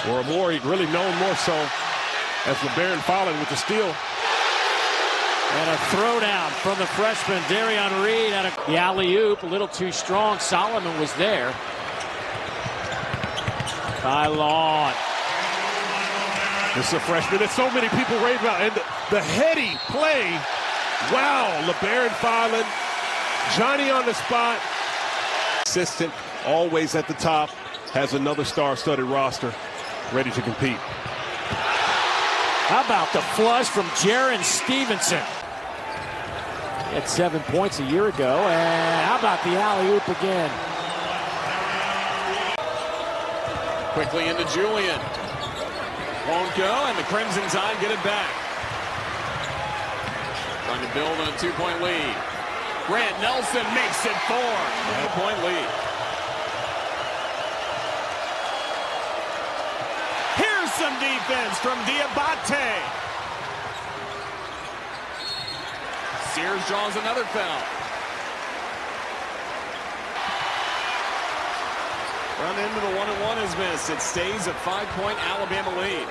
Or Amori, really known more so as LeBaron Fallon with the steal. And a throwdown from the freshman, Darion Reed. Out of the alley-oop, a little too strong. Solomon was there. By Lawn. This is a freshman that so many people rave about. And the heady play. Wow, LeBaron Fallon. Johnny on the spot. Assistant, always at the top. Has another star-studded roster ready to compete. How about the flush from Jaren Stevenson? He had 7 points a year ago. And how about the alley-oop again? Quickly into Julian. Won't go, and the Crimson Tide get it back. Trying to build on a 2-point lead. Grant Nelson makes it 4. 1-point lead. Here's some defense from Diabate. Sears draws another foul. Run into the 1-and-1 is missed. It stays a 5-point Alabama lead.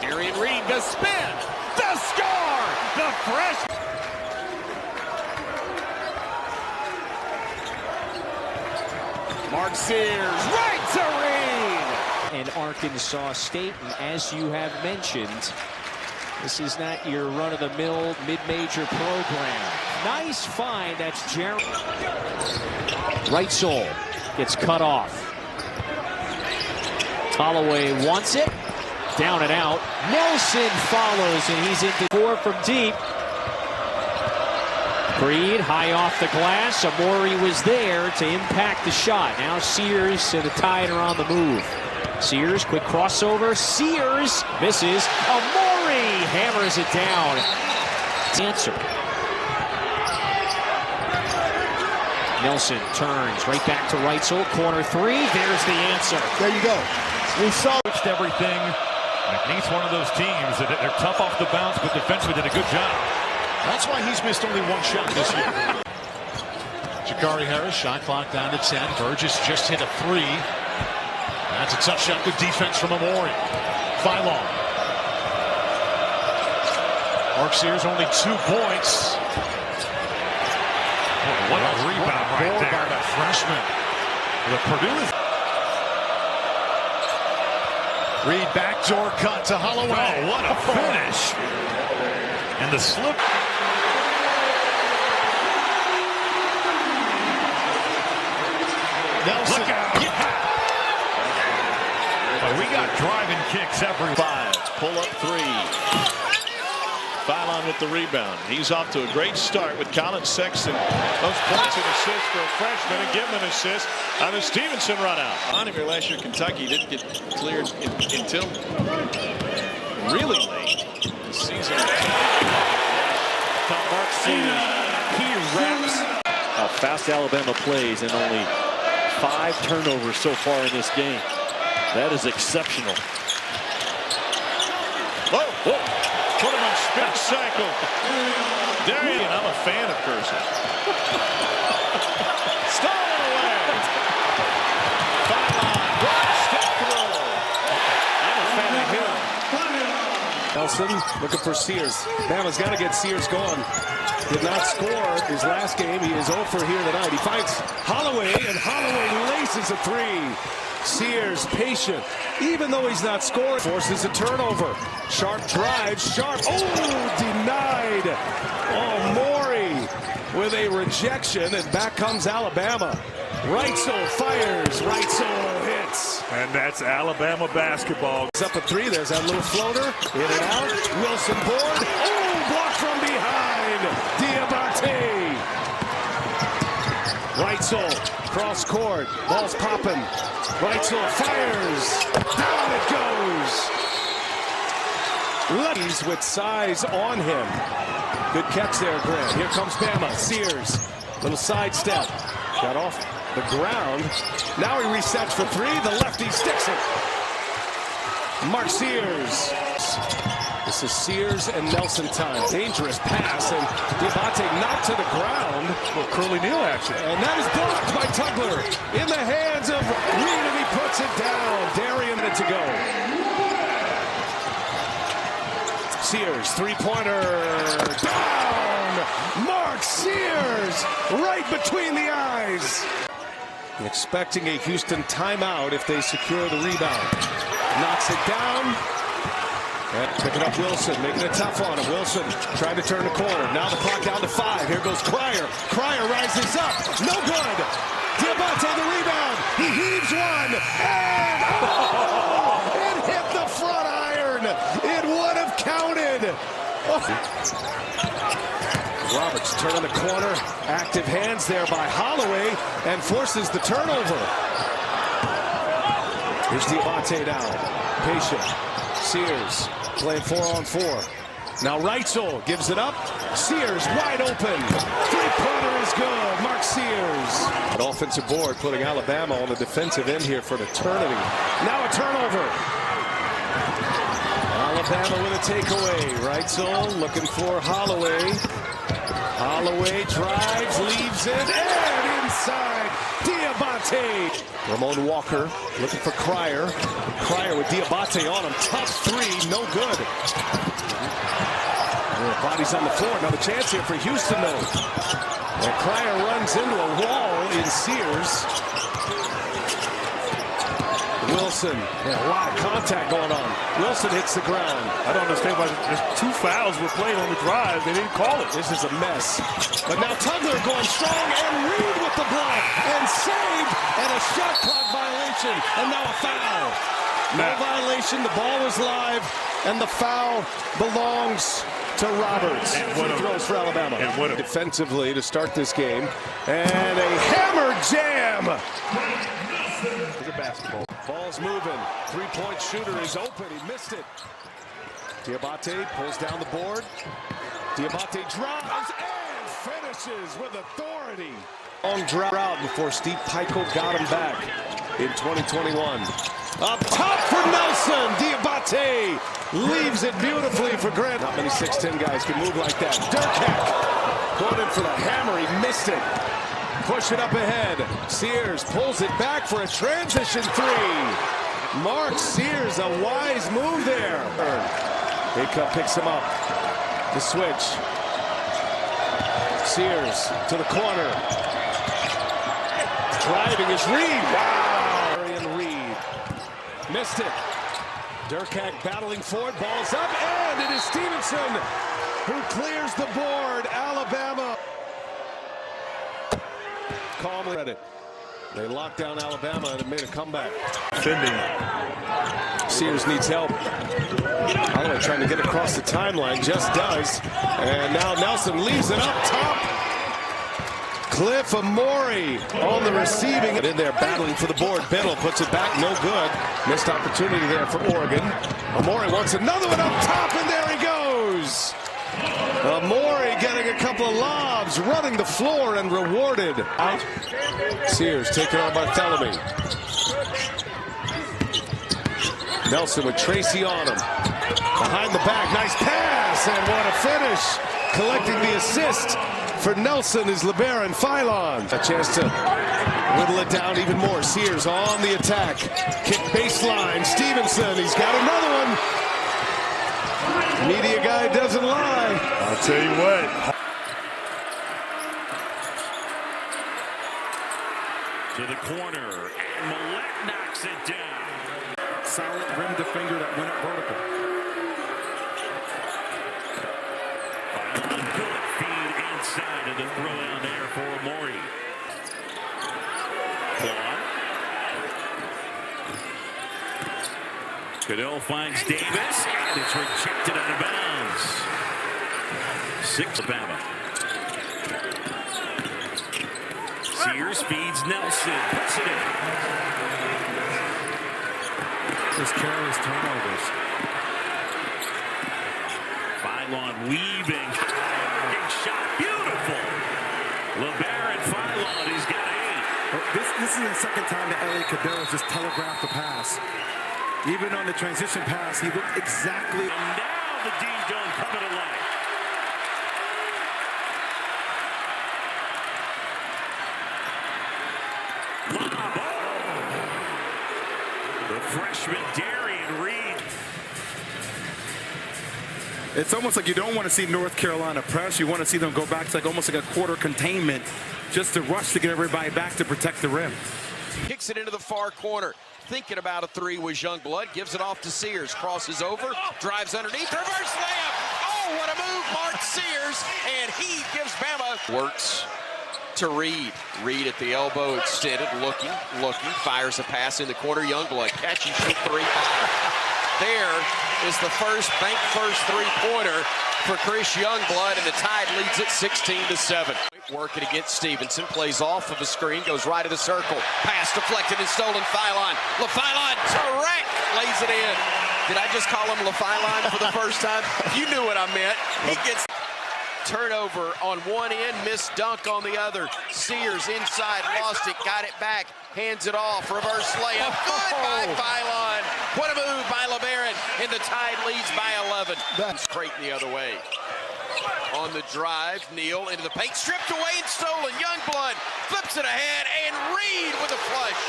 Darion Reed, the spin, the score, the fresh. Mark Sears, right to Reed. And Arkansas State, and as you have mentioned, this is not your run-of-the-mill mid-major program. Nice find, that's Jaren. Right sole gets cut off. Holloway wants it. Down and out. Nelson follows, and he's into 4 from deep. Creed high off the glass. Amori was there to impact the shot. Now Sears and the Tide are on the move. Sears, quick crossover. Sears misses. Amori hammers it down. Answer. Nelson turns right back to right sole. Corner 3. There's the answer. There you go. We saw everything. McNeith's one of those teams that they're tough off the bounce, but defensively did a good job. That's why he's missed only 1 shot this year. Jakari Harris, shot clock down to 10. Burgess just hit a 3. That's a tough shot. Good defense from Amori. Phylon. Mark Sears only 2 points. Oh, what a rebound right there by the freshman. The Purdue. Reed backdoor cut to Holloway. Oh, what a finish. And the slip. Nelson. Look out. Yeah. Well, we got driving kicks every 5. Pull up 3. Phylon with the rebound. He's off to a great start with Colin Sexton. Those points and assists for a freshman, and give him an assist on a Stevenson run out. On him here last year, Kentucky didn't get cleared until really late this season. Mark Sears, he wraps. How fast Alabama plays, and only 5 turnovers so far in this game. That is exceptional. Whoa, whoa. Put him on spin cycle. Darian, I'm a fan of cursing. Stolen away. Phylon, step through. I'm a fan of him. Nelson looking for Sears. Bama's got to get Sears going. Did not score his last game. He is 0 for here tonight. He finds Holloway, and Holloway laces a 3. Sears patient, even though he's not scoring. Forces a turnover. Sharp drive. Sharp. Oh, denied. Oh, Maury with a rejection, and back comes Alabama. Right sole fires. Right sole hits. And that's Alabama basketball. It's up a 3. There's that little floater. In and out. Wilson board. Oh, blocked from behind. Diabate. Right sole. Cross court. Ball's popping. Right sole fires. Down it goes. He's with size on him. Good catch there, Grant. Here comes Bama. Sears. Little sidestep. Got off the ground. Now he resets for 3. The lefty sticks it. Mark Sears. This is Sears and Nelson time. Dangerous pass, and Diabate knocked to the ground. Well, Curly Neal action. And that is blocked by Tugler in the hands of Reed, and he puts it down. Darian minute to go. Sears, three-pointer, down! Mark Sears, right between the eyes. Expecting a Houston timeout if they secure the rebound. Knocks it down. And picking up Wilson, making it tough on him. Wilson trying to turn the corner. Now the clock down to 5. Here goes Cryer. Cryer rises up. No good. Diabate the rebound. He heaves one. And it hit the front iron. It would have counted. Roberts turning the corner. Active hands there by Holloway and forces the turnover. Here's Diabate now. Patient. Sears playing 4-on-4. Now Reitzel gives it up. Sears wide open. Three-pointer is good. Mark Sears. An offensive board putting Alabama on the defensive end here for an eternity. Now a turnover. Alabama with a takeaway. Reitzel looking for Holloway. Holloway drives, leaves it, and inside, Diabate. Ramon Walker looking for Cryer. Cryer with Diabate on him. Tough three, no good. Bodies on the floor. Another chance here for Houston, though. And Cryer runs into a wall in Sears. Wilson, a lot of contact going on. Wilson hits the ground. I don't understand why there's 2 fouls were played on the drive. They didn't call it. This is a mess. But now Tugler going strong, and Reed with the block, and saved, and a shot clock violation, and now a foul. No violation, the ball was live, and the foul belongs to Roberts. And what throws for Alabama. And what defensively to start this game, and a hammer jam. Look at basketball. Ball's moving. Three-point shooter is open. He missed it. Diabate pulls down the board. Diabate drives and finishes with authority. Long drought before Steve Pikiell got him back in 2021. Up top for Nelson. Diabate leaves it beautifully for Grant. Not many 6'10 guys can move like that. Durkak going in for the hammer. He missed it. Push it up ahead. Sears pulls it back for a transition three. Mark Sears, a wise move there. Big picks him up. The switch. Sears to the corner. Driving is Reed. Wow. Arian Reed. Missed it. Durkak battling for it. Ball's up, and it is Stevenson who clears the board. Alabama. Calmly read it. They locked down Alabama and made a comeback. Sears needs help. Holloway trying to get across the timeline, just does. And now Nelson leaves it up top. Cliff Amori on the receiving. In there battling for the board. Biddle puts it back, no good. Missed opportunity there for Oregon. Amori wants another one up top, and there he goes. Amori getting a couple of lobs, running the floor and rewarded. Out. Sears taken on by Thelemy. Nelson with Tracy on him. Behind the back, nice pass, and what a finish. Collecting the assist for Nelson is LeBaron Philon. A chance to whittle it down even more. Sears on the attack. Kick baseline. Stevenson, he's got another one. Media guy doesn't lie. I'll tell you what. To the corner, and Millette knocks it down. Solid rim defender that went up vertical. Philon good feed inside of the throw down there for Amori. Claude. Cadeau finds Davis, and it's rejected out of bounds. 6 Alabama. Sears feeds Nelson, puts it in. Just careless turnovers. Philon weaving. Big shot, beautiful. LeBaron Philon, he's got 8. This is the second time that Elliot Cadeau just telegraphed the pass. Even on the transition pass, he looked exactly. And now the Dean Dome coming to life. The freshman Darian Reed. It's almost like you don't want to see North Carolina press. You want to see them go back to almost like a quarter containment just to rush to get everybody back to protect the rim. Kicks it into the far corner. Thinking about a three was Youngblood. Gives it off to Sears. Crosses over. Drives underneath. Reverse layup. Oh, what a move. Mark Sears. And he gives Bama. Works to Reed. Reed at the elbow extended. Looking. Fires a pass in the corner. Youngblood catches shoot three. There is the bank first three-pointer for Chris Youngblood, and the Tide leads it 16-7. Working against Stevenson, plays off of a screen, goes right of the circle. Pass deflected and stolen. Phylon. LaPhylon, direct, lays it in. Did I just call him LaPhylon for the first time? You knew what I meant. He gets turnover on one end, missed dunk on the other. Sears inside, lost it, got it back, hands it off, reverse layup. Good by Phylon. What a move by LeBaron, and the Tide leads by 11. Creighton the other way. On the drive, Neal into the paint, stripped away and stolen. Youngblood flips it ahead, and Reed with a flush.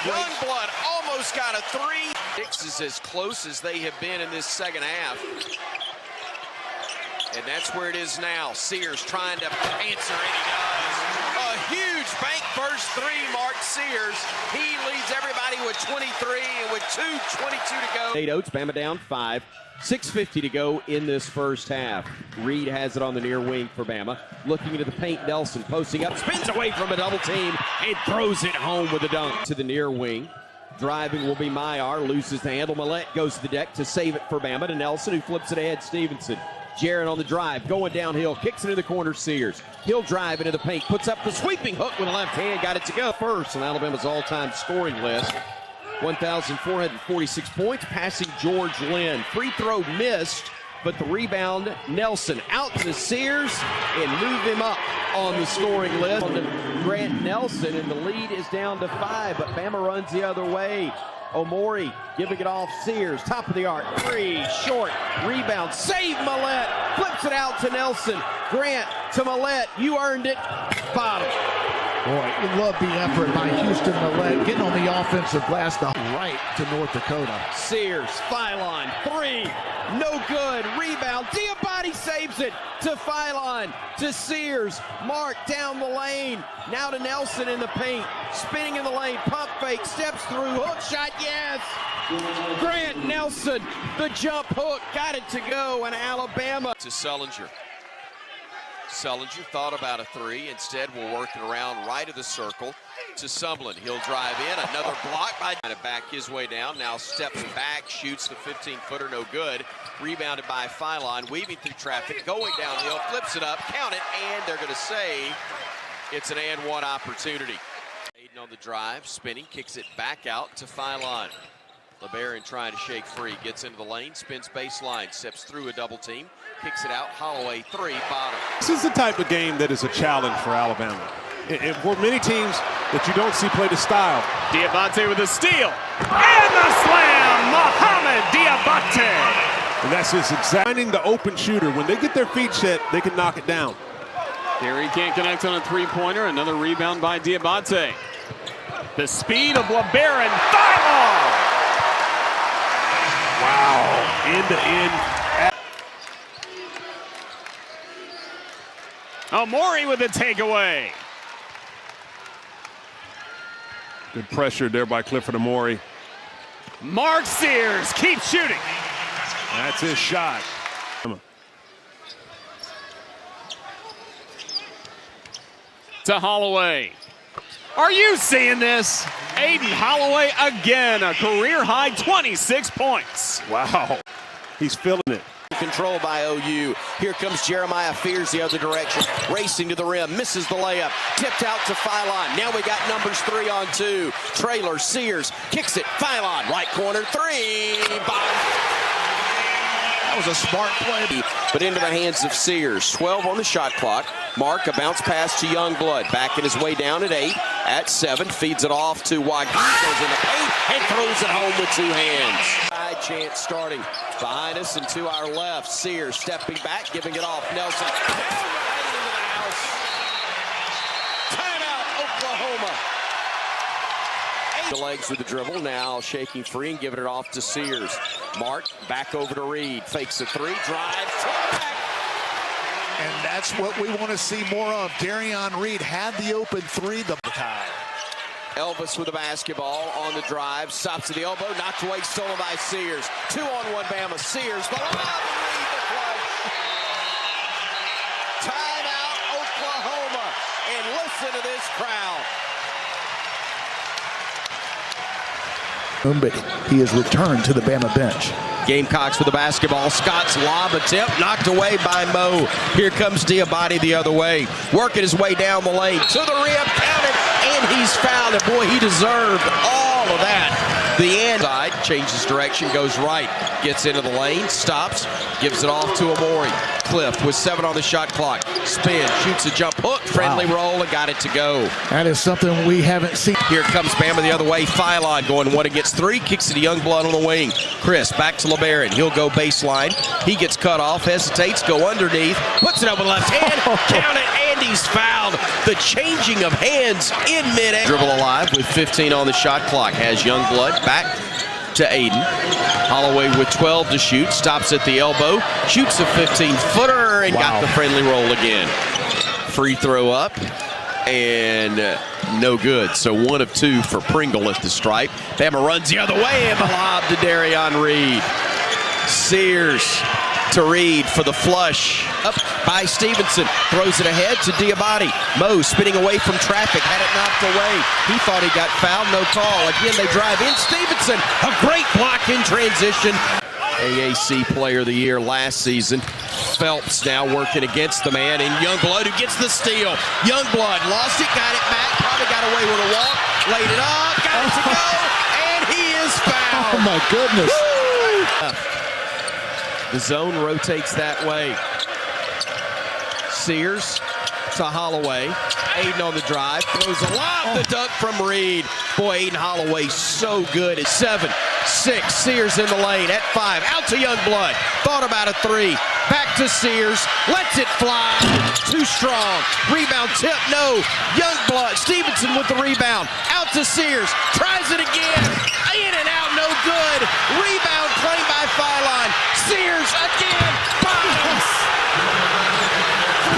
Youngblood almost got a three. Six is as close as they have been in this second half. And that's where it is now. Sears trying to answer, and he does. A huge bank first three, Mark Sears. He leads everybody with 23, and with 2:22 to go. Nate Oates, Bama down 5. 6:50 to go in this first half. Reed has it on the near wing for Bama. Looking into the paint, Nelson posting up, spins away from a double team, and throws it home with a dunk to the near wing. Driving will be Maillard, loses the handle. Millette goes to the deck to save it for Bama to Nelson, who flips it ahead. Stevenson. Jarrett on the drive, going downhill, kicks it in the corner, Sears. He'll drive into the paint, puts up the sweeping hook with a left hand, got it to go. First on Alabama's all-time scoring list. 1,446 points, passing George Lynn. Free throw missed, but the rebound, Nelson out to Sears and move him up on the scoring list. On to Grant Nelson, and the lead is down to 5, but Bama runs the other way. Omori giving it off Sears, top of the arc, three, short, rebound, save Millette, flips it out to Nelson. Grant to Millette, you earned it, bottom. Boy, you love the effort by Houston Millette, getting on the offensive glass to right to North Dakota. Sears, Phylon, three, no good, rebound, Diabate saves it to Phylon, to Sears, Mark down the lane, now to Nelson in the paint, spinning in the lane, pump fake, steps through, hook shot, yes! Grant Nelson, the jump hook, got it to go, and Alabama. To Sullinger. Sullinger thought about a three, instead will work it around right of the circle to Sumlin. He'll drive in, another block by kind of back his way down, now steps back, shoots the 15-footer, no good. Rebounded by Phylon, weaving through traffic, going downhill, flips it up, count it, and they're going to say it's an and one opportunity. Aiden on the drive, spinning, kicks it back out to Phylon. LeBaron trying to shake free, gets into the lane, spins baseline, steps through a double team, kicks it out, Holloway, three, bottom. This is the type of game that is a challenge for Alabama. And for many teams that you don't see play the style. Diabate with a steal. And the slam, Mohamed Diabate. And that's just finding the open shooter. When they get their feet set, they can knock it down. There he can't connect on a three-pointer. Another rebound by Diabate. The speed of LeBaron. Phylon! Wow, end-to-end. Omori with a takeaway. Good pressure there by Clifford Omori. Mark Sears keeps shooting. That's his shot. To Holloway. Are you seeing this? Aiden Holloway again, a career-high 26 points. Wow, he's feeling it. Control by OU. Here comes Jeremiah Fears the other direction. Racing to the rim. Misses the layup. Tipped out to Phylon. Now we got numbers 3 on 2. Trailer, Sears. Kicks it. Phylon. Right corner. Three. Bottom. That was a smart play. But into the hands of Sears. 12 on the shot clock. Mark, a bounce pass to Youngblood. Backing his way down at 8. At 7. Feeds it off to Wagner. Goes in the paint and throws it home with 2 hands. Side chance starting behind us and to our left. Sears stepping back, giving it off. Nelson. Timeout, Oklahoma. Oklahoma. The legs with the dribble, now shaking free and giving it off to Sears. Mark back over to Reed, fakes a three, drives, back. And that's what we want to see more of. Darion Reed had the open three. The tie. Elvis with the basketball on the drive, stops at the elbow, knocked away, stolen by Sears. 2-on-1 Bama. Sears, the lob, Reed the flush. Timeout, Oklahoma. And listen to this crowd. But he is returned to the Bama bench. Gamecocks with the basketball. Scott's lob attempt knocked away by Mo. Here comes Diabate the other way, working his way down the lane to the rim, counted, and he's fouled. And boy, he deserved all of that. The end side changes direction, goes right, gets into the lane, stops, gives it off to Amori. Cliff with 7 on the shot clock. Spin, shoots a jump hook, friendly roll, and got it to go. That is something we haven't seen. Here comes Bama the other way. Phylon going 1 against 3, kicks it to Youngblood on the wing. Chris back to LeBaron. He'll go baseline. He gets cut off, hesitates, go underneath, puts it up with left hand, count it, and he's fouled. The changing of hands in mid-air. Dribble alive with 15 on the shot clock. Has Youngblood back to Aiden. Holloway with 12 to shoot, stops at the elbow, shoots a 15-footer, and got the friendly roll again. Free throw up, and no good. So 1 of 2 for Pringle at the stripe. Bama runs the other way, and the lob to Darion Reed. Sears to Reed for the flush. Up by Stevenson. Throws it ahead to Diabate. Mo spinning away from traffic. Had it knocked away. He thought he got fouled. No call. Again, they drive in. Stevenson. A great block in transition. AAC Player of the Year last season. Phelps now working against the man. And Youngblood who gets the steal. Youngblood lost it. Got it back. Probably got away with a walk. Laid it up. Got it to go. And he is fouled. Oh, my goodness. Woo! The zone rotates that way. Sears to Holloway. Aiden on the drive. Throws a lob. The dunk from Reed. Boy, Aiden Holloway so good at 7, 6. Sears in the lane at 5. Out to Youngblood. Thought about a 3. Back to Sears. Lets it fly. Too strong. Rebound tip. No. Youngblood. Stevenson with the rebound. Out to Sears. Tries it again. In and out. No good. Rebound claimed by Phylon. Sears again. Bombs.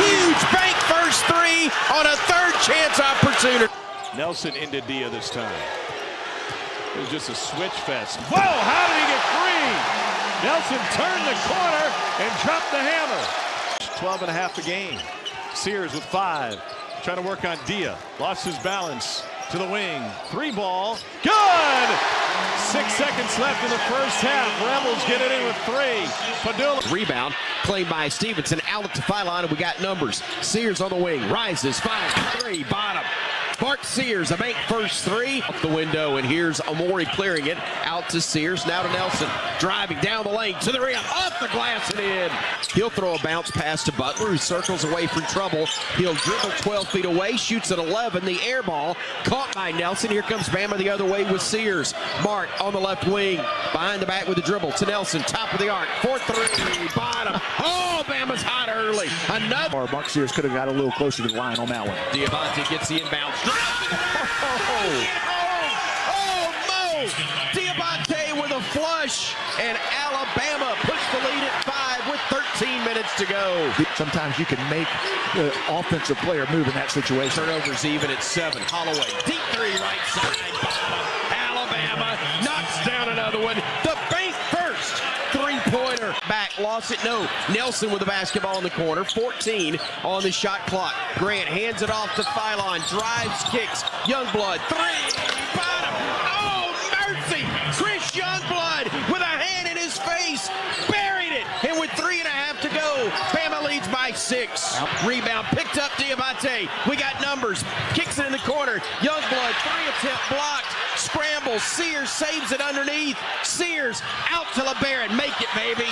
Huge bank first 3 on a 3rd chance opportunity. Nelson into Dia this time. It was just a switch fest. Whoa, how did he get free? Nelson turned the corner and dropped the hammer. 12.5 a game. Sears with 5. Trying to work on Dia. Lost his balance to the wing. 3 ball. Good! 6 seconds left in the first half. Rebels get it in with 3. Padula. Rebound claimed by Stevenson. Out to Phylon, and we got numbers. Sears on the wing. Rises. 5-3. Bottom. Bart Sears, a bank first 3 off the window, and here's Amori clearing it out to Sears, now to Nelson, driving down the lane to the rim, off the glass and in. He'll throw a bounce pass to Butler, who circles away from trouble. He'll dribble 12 feet away, shoots at 11. The air ball caught by Nelson. Here comes Bama the other way with Sears. Mark on the left wing, behind the back with the dribble to Nelson, top of the arc, 4-3, bottom. Oh, Bama's hot early. Another. Or Mark Sears could have got a little closer to the line on that one. Diabate gets the inbound. Mo! Diabate with a flush, and Alabama puts the lead at 5 with 13 minutes to go. Sometimes you can make the offensive player move in that situation. Turnovers even at 7. Holloway, deep 3 right side. Alabama knocks down another one. The bank first. 3-pointer. Back, lost it, no. Nelson with the basketball in the corner. 14 on the shot clock. Grant hands it off to Phylon. Drives, kicks. Youngblood, 3. Bottom. Oh, mercy. Chris Youngblood with a hand in his face. Buried it. And with 3.5 to go, Bama leads by 6. Rebound picked up Diabate. We got numbers. Kicks it in the corner. Youngblood, 3-attempt blocked. Scrambles. Sears saves it underneath. Sears out to LeBaron. Make it, baby.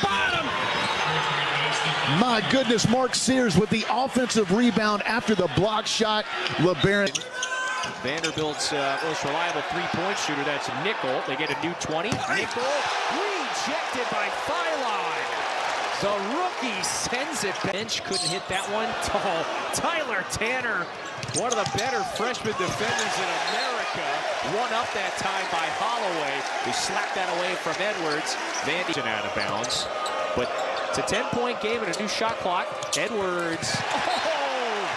Bottom. My goodness, Mark Sears with the offensive rebound after the block shot. LeBaron. Vanderbilt's most reliable three-point shooter. That's Nickel. They get a new 20. Nickel rejected by Phylon. The rookie sends it. Bench couldn't hit that one. Oh, Tyler Tanner, one of the better freshman defenders in America. One up that time by Holloway. He slapped that away from Edwards. Vandy out of bounds. But it's a 10-point game and a new shot clock. Edwards. Oh!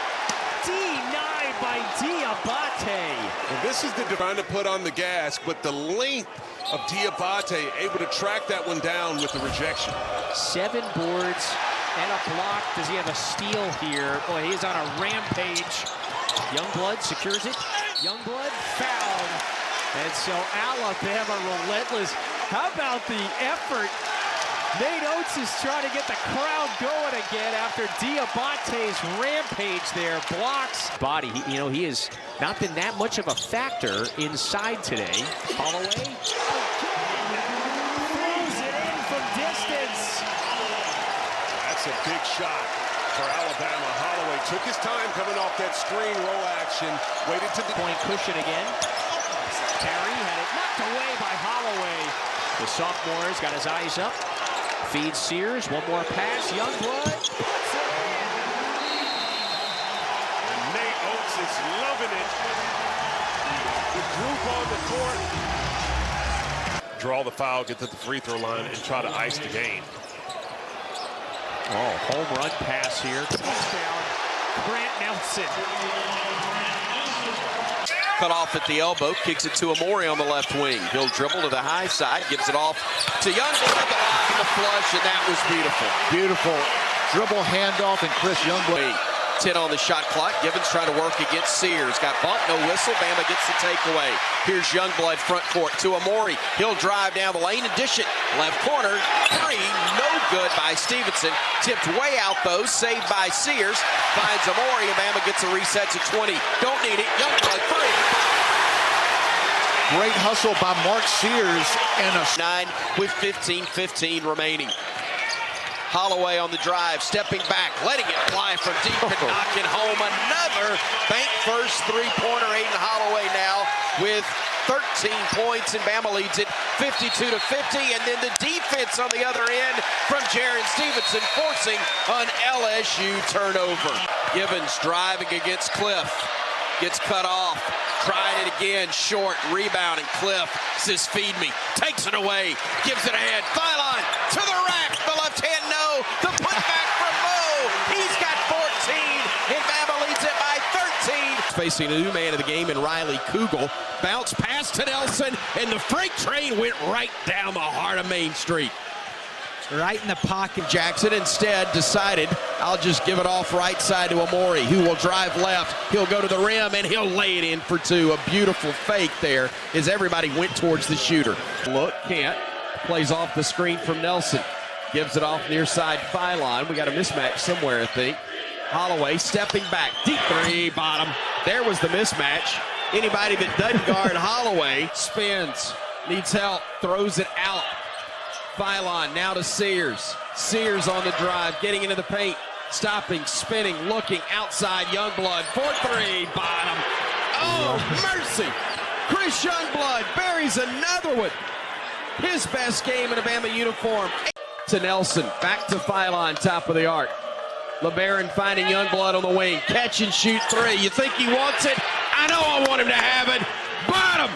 Denied by Diabate. And this is the trying to put on the gas, but the length of Diabate able to track that one down with the rejection. 7 boards and a block. Does he have a steal here? Boy, he's on a rampage. Youngblood secures it. Youngblood fouled. And so Alabama relentless. How about the effort? Nate Oates is trying to get the crowd going again after Diabate's rampage there. Blocks. Body, he has not been that much of a factor inside today. Holloway. Throws it in from distance. That's a big shot for Alabama. Holloway took his time coming off that screen roll action. Waited to the point cushion again. Terry had it knocked away by Holloway. The sophomore's got his eyes up. Feeds Sears. One more pass. Youngblood. Nate Oates is loving it. The group on the court. Draw the foul, get to the free throw line, and try to ice the game. Oh, home run pass here. Touchdown. Grant Nelson. Cut off at the elbow, kicks it to Amori on the left wing. He'll dribble to the high side, gives it off to Youngblood, the flush, and that was beautiful. Beautiful dribble handoff, and Chris Youngblood. 10 on the shot clock. Givens trying to work against Sears. Got bumped, no whistle. Bama gets the takeaway. Here's Youngblood front court to Amori. He'll drive down the lane and dish it. Left corner, 3, no good by Stevenson. Tipped way out though, saved by Sears. Finds Amori, and Bama gets a reset to 20. Don't need it. Youngblood 3. Great hustle by Mark Sears and a 9 with 15 remaining. Holloway on the drive, stepping back, letting it fly from deep and knocking home another bank first three-pointer. Aiden Holloway now with 13 points, and Bama leads it 52-50. And then the defense on the other end from Jaron Stevenson, forcing an LSU turnover. Givens driving against Cliff, gets cut off. Trying it again, short, rebound, and Cliff says, feed me. Takes it away, gives it ahead. Phylon to the rack, the left hand, no. The putback from Mo. He's got 14, and Bama leads it by 13. Facing a new man of the game in Riley Kugel. Bounce pass to Nelson, and the freight train went right down the heart of Main Street. Right in the pocket. Jackson instead decided, I'll just give it off right side to Amori, who will drive left. He'll go to the rim, and he'll lay it in for 2. A beautiful fake there as everybody went towards the shooter. Look, can't. Plays off the screen from Nelson. Gives it off near side Phylon. We got a mismatch somewhere, I think. Holloway stepping back. Deep 3, bottom. There was the mismatch. Anybody that doesn't guard Holloway spins, needs help, throws it out. Phylon now to Sears. Sears on the drive, getting into the paint, stopping, spinning, looking outside. Youngblood for 3, bottom. Oh, mercy! Chris Youngblood buries another one. His best game in a Bama uniform. To Nelson, back to Phylon, top of the arc. LeBaron finding Youngblood on the wing. Catch and shoot 3. You think he wants it? I know I want him to have it. Bottom!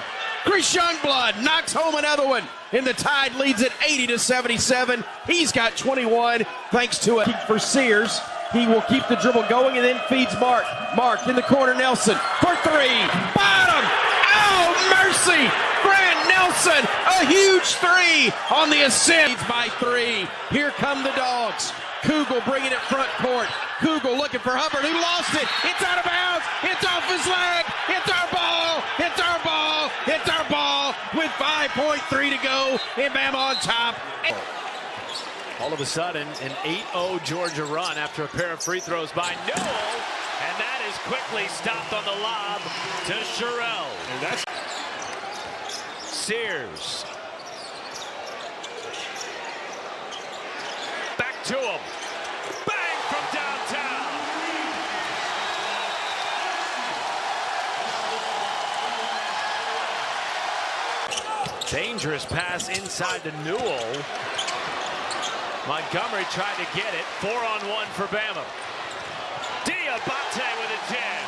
Chris Youngblood knocks home another one, and the Tide leads it 80-77. He's got 21 thanks to it for Sears. He will keep the dribble going and then feeds Mark. Mark in the corner, Nelson for 3. Bottom! Oh, mercy! Grant Nelson, a huge 3 on the ascent. By 3. Here come the Dogs. Kugel bringing it front court. Kugel looking for Hubbard, who lost it. It's out of bounds. It's off his leg. It's our ball. It's our ball. It's our ball with 5.3 to go. And Bama on top. All of a sudden, an 8-0 Georgia run after a pair of free throws by Newell. And that is quickly stopped on the lob to Sherrill. And that's Sears. Back to him. Bang from downtown. Dangerous pass inside to Newell. Montgomery tried to get it. 4-on-1 for Bama. Diabate with a jam.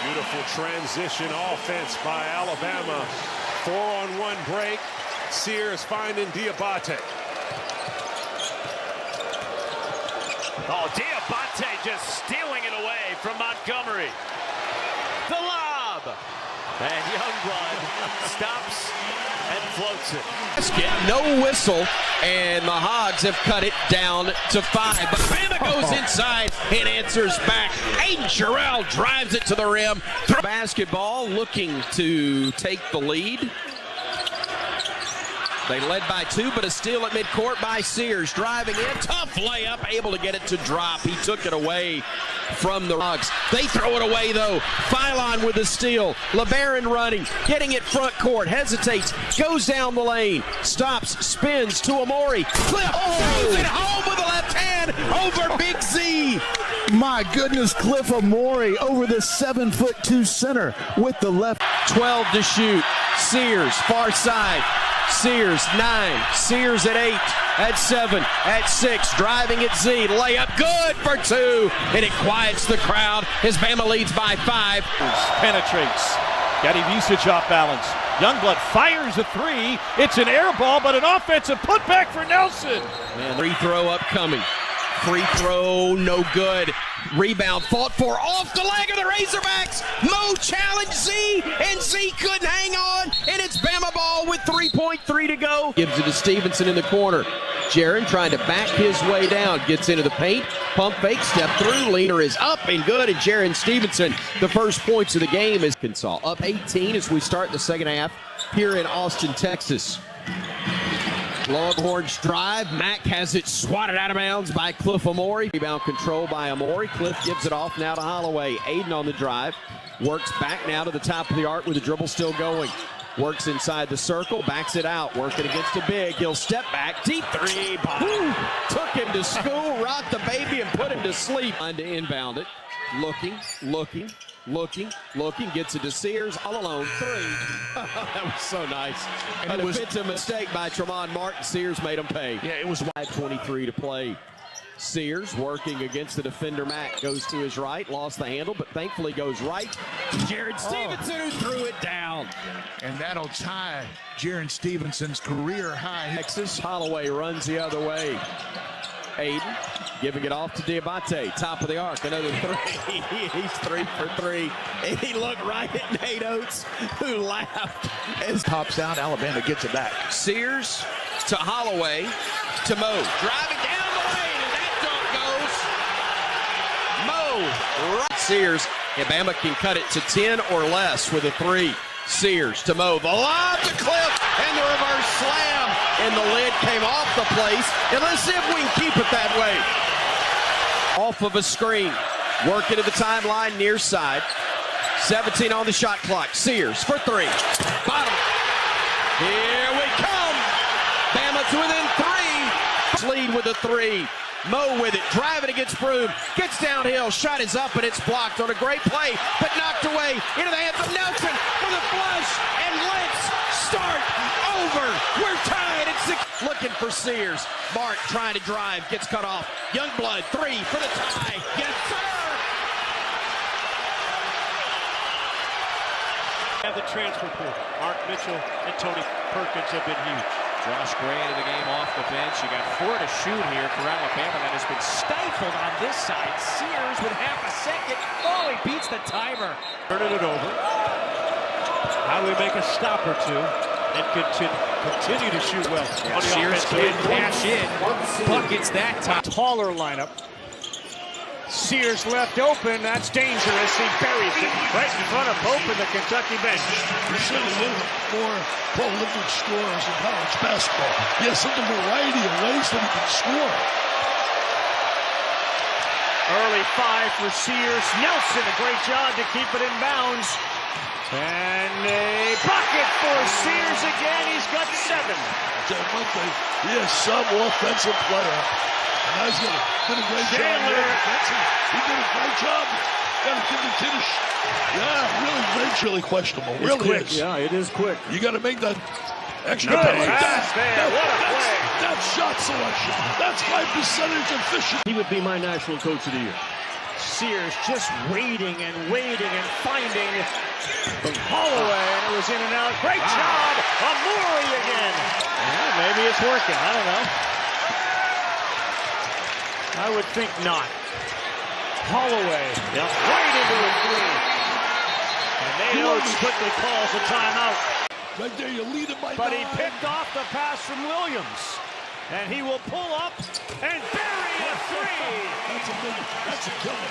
Beautiful transition offense by Alabama. 4-on-1 break. Sears finding Diabate. Oh, Diabate just stealing it away from Montgomery. The lob. And Youngblood stops and floats it. No whistle, and the Hogs have cut it down to 5. But Bama goes inside and answers back. Aiden Sherrill drives it to the rim. Basketball looking to take the lead. They led by 2, but a steal at midcourt by Sears. Driving in, tough layup, able to get it to drop. He took it away from the Hogs. They throw it away, though. Phylon with the steal. LeBaron running, getting it front court, hesitates, goes down the lane, stops, spins to Amori. Cliff throws it home with the left hand over Big Z. My goodness, Cliff Amori over the 7'2" center with the left. 12 to shoot. Sears, far side. Sears, 9. Sears at 8. At 7. At 6. Driving at Z. Layup good for 2. And it quiets the crowd as Bama leads by 5. Penetrates. Got him usage off balance. Youngblood fires a 3. It's an air ball, but an offensive putback for Nelson. Free throw upcoming. Free throw, no good. Rebound fought for off the leg of the Razorbacks. Mo challenged Z, and Z couldn't hang on. And it's Bama ball with 3.3 to go. Gives it to Stevenson in the corner. Jaron trying to back his way down. Gets into the paint. Pump fake, step through. Leaner is up and good. And Jaron Stevenson, the first points of the game is Arkansas. Up 18 as we start the second half here in Austin, Texas. Longhorns drive. Mack has it swatted out of bounds by Cliff Amori. Rebound control by Amori. Cliff gives it off now to Holloway. Aiden on the drive. Works back now to the top of the arc with the dribble still going. Works inside the circle. Backs it out. Working against a big. He'll step back. Deep 3. Took him to school. Rocked the baby and put him to sleep. Trying to inbound it. Looking. Gets it to Sears, all alone, 3. That was so nice. And it was a mistake by Tremont Martin. Sears made him pay. Yeah, it was 5:23 to play. Sears working against the defender. Mack goes to his right, lost the handle, but thankfully goes right. Jared Stevenson who threw it down. And that'll tie Jaron Stevenson's career high. Texas, Holloway runs the other way. Aiden giving it off to Diabate. Top of the arc, another 3. He's 3 for 3. And he looked right at Nate Oates, who laughed. As Pops down, Alabama gets it back. Sears to Holloway to Mo. Driving down the lane, and that dunk goes. Mo. Right. Sears, and Bama can cut it to 10 or less with a 3. Sears to Mo. The lob to Cliff, and the reverse slam. And the lid came off the place. And let's see if we can keep it that way. Off of a screen. Working to the timeline near side. 17 on the shot clock. Sears for 3. Bottom. Here we come. Bama to within 3. Lead with a 3. Mo with it. Driving against Broom. Gets downhill. Shot is up and it's blocked on a great play. But knocked away into the hands of Nelson for the flush. And let's start over. We're tied at 6. Looking for Sears. Bart trying to drive. Gets cut off. Youngblood 3 for the tie. Yes, sir. Have the transfer portal. Mark Mitchell and Tony Perkins have been huge. Josh Gray into the game off the bench. You got 4 to shoot here for Alabama. That has been stifled on this side. Sears with half a second. Oh, he beats the timer. Turning it over. How do we make a stop or 2 and continue to shoot well? Yeah, Sears can cash in. Buckets that time. Taller lineup. Sears left open. That's dangerous. He buries it right in front of Pope in the Kentucky bench. You're seeing more prolific scorers in college basketball. He has such a variety of ways that he can score. Early 5 for Sears. Nelson, a great job to keep it in bounds. And a bucket for Sears again. He's got 7. That one thing, he has some offensive player. And that's did a great job. He did a great job. Got to give the kid a Yeah, really, really questionable. It's really quick. is. Yeah, it is quick. You got to make that Extra Good point. pass there. What a play. That's shot selection. That's high percentage efficient. He would be my national coach of the year. Sears just waiting and finding Holloway, and it was in and out. Great job. Amori again. Yeah, maybe it's working. I don't know. I would think not. Holloway, right into a three. And they quickly calls a timeout. Right there, you lead him by But he 9. picked off the pass from Williams. And he will pull up and bury a three. That's a killer.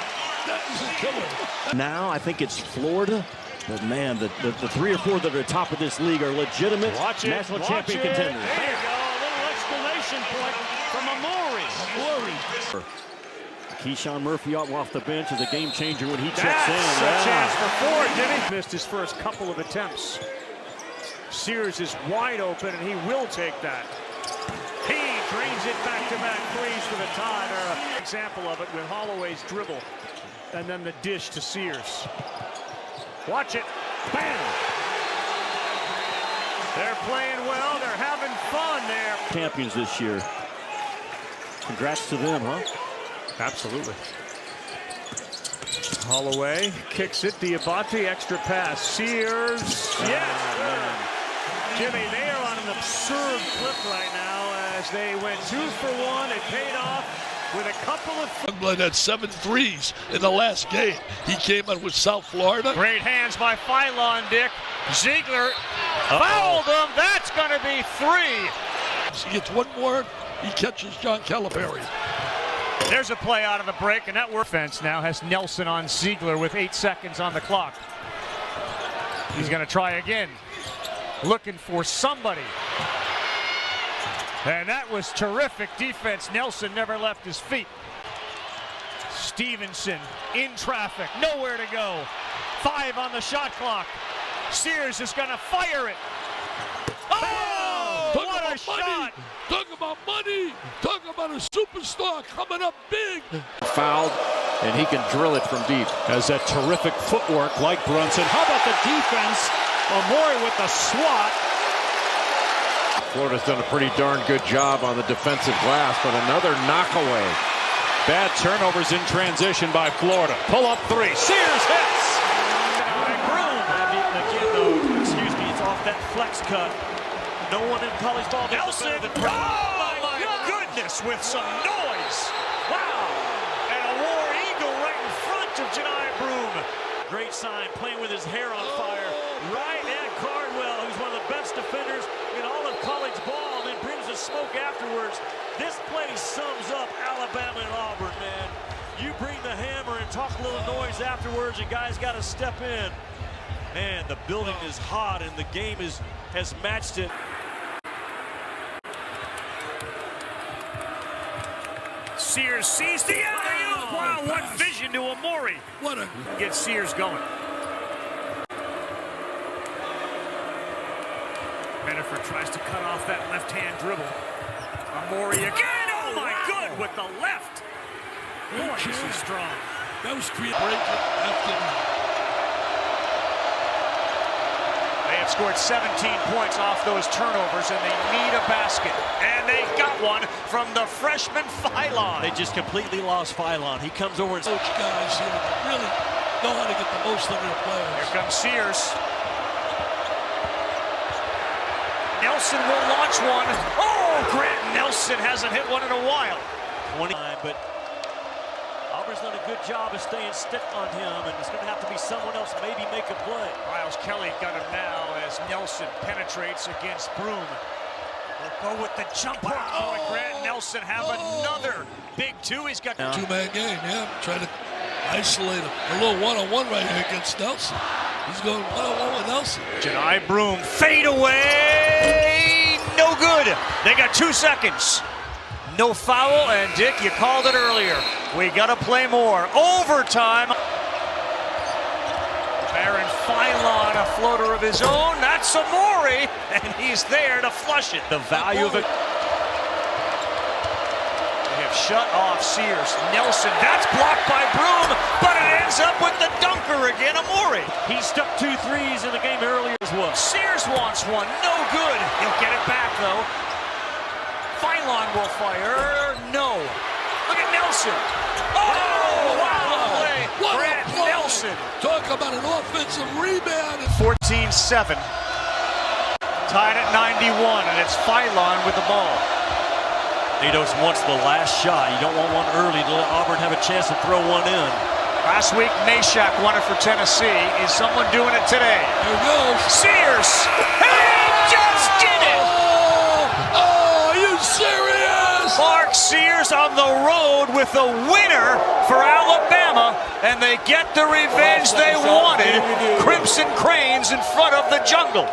That is a killer. Now I think it's Florida. But man, the 3 or 4 that are top of this league are legitimate national champion contenders. There you go, a little exclamation point from Amori. Keyshawn Murphy off the bench is a game changer when he checks That's in. a chance for Ford, didn't he? Missed his first couple of attempts. Sears is wide open, and he will take that. He drains it back-to-back threes for the tie. An example of it with Holloway's dribble, and then the dish to Sears. Watch it. Bam! They're playing well. They're having fun there. Champions this year. Congrats to them, huh? Absolutely. Holloway kicks it. Diabate, extra pass. Sears. Yes, sir. Jimmy, they are on an absurd clip right now as they went 2 for 1. It paid off with a couple of... Youngblood had 7 threes in the last game. He came out with South Florida. Great hands by Phylon, Dick. Ziegler fouled him. That's going to be 3. He gets one more. He catches John Calipari. There's a play out of the break, and that work. Fence now has Nelson on Ziegler with 8 seconds on the clock. He's going to try again. Looking for somebody. And that was terrific defense. Nelson never left his feet. Stevenson in traffic, nowhere to go. 5 on the shot clock. Sears is going to fire it. Oh, what a shot! Talk about money. Talk about a superstar coming up big. Fouled, and he can drill it from deep. Has that terrific footwork like Brunson. How about the defense? Amori with the swat. Florida's done a pretty darn good job on the defensive glass, but another knockaway. Bad turnovers in transition by Florida. Pull up 3. Sears hits. Again, though, excuse me, it's off that flex cut. No one in college ball. Nelson. Oh my goodness, with some noise. Wow. And a war eagle right in front of Janai Broom. Great sign, playing with his hair on fire. Right at Cardwell, who's one of the best defenders in all of college ball, and then brings the smoke afterwards. This play sums up Alabama and Auburn, man. You bring the hammer and talk a little noise afterwards, and guys got to step in. Man, the building is hot, and the game has matched it. Sears sees the alley-oop. Wow, what vision to Amori. What a... Get Sears going. Bennifer tries to cut off that left-hand dribble. Amori again. Oh my good with the left. Boy, this is strong. That was creative. They have scored 17 points off those turnovers, and they need a basket. And they got one from the freshman Phylon. They just completely lost Phylon. He comes over and... Coach guys here really know how to get the most out of their players. Here comes Sears. Nelson will launch one. Oh, Grant Nelson hasn't hit one in a while. 20, but Auburn's done a good job of staying stiff on him, and it's going to have to be someone else maybe make a play. Miles Kelly got him now as Nelson penetrates against Broom. They'll go with the jumper. Oh, and Grant Nelson have another big 2. He's got two-man game, yeah. Trying to isolate him. A little one-on-one right here against Nelson. He's going one-on-one with Nelson. Janai Broom fade away. No good. They got 2 seconds. No foul, and Dick, you called it earlier. We got to play more. Overtime. Baron Phylon, a floater of his own. That's Amori, and he's there to flush it. The value of it. They have shut off Sears. Nelson, that's blocked by Broom, but it ends up with the dunker again, Amore. He stuck 2 threes in the game earlier as well. Sears wants one, no good. He'll get it back though. Phylon will fire, no. Look at Nelson. Oh, wow. Brad Nelson. Talk about an offensive rebound. 14-7. Tied at 91, and it's Phylon with the ball. Nados wants the last shot. You don't want one early to let Auburn have a chance to throw one in. Last week, Meshack won it for Tennessee. Is someone doing it today? Here goes. Sears! He just did it! Oh, are you serious? Mark Sears on the road with the winner for Alabama, and they get the revenge they wanted. Crimson Cranes in front of the Jungle.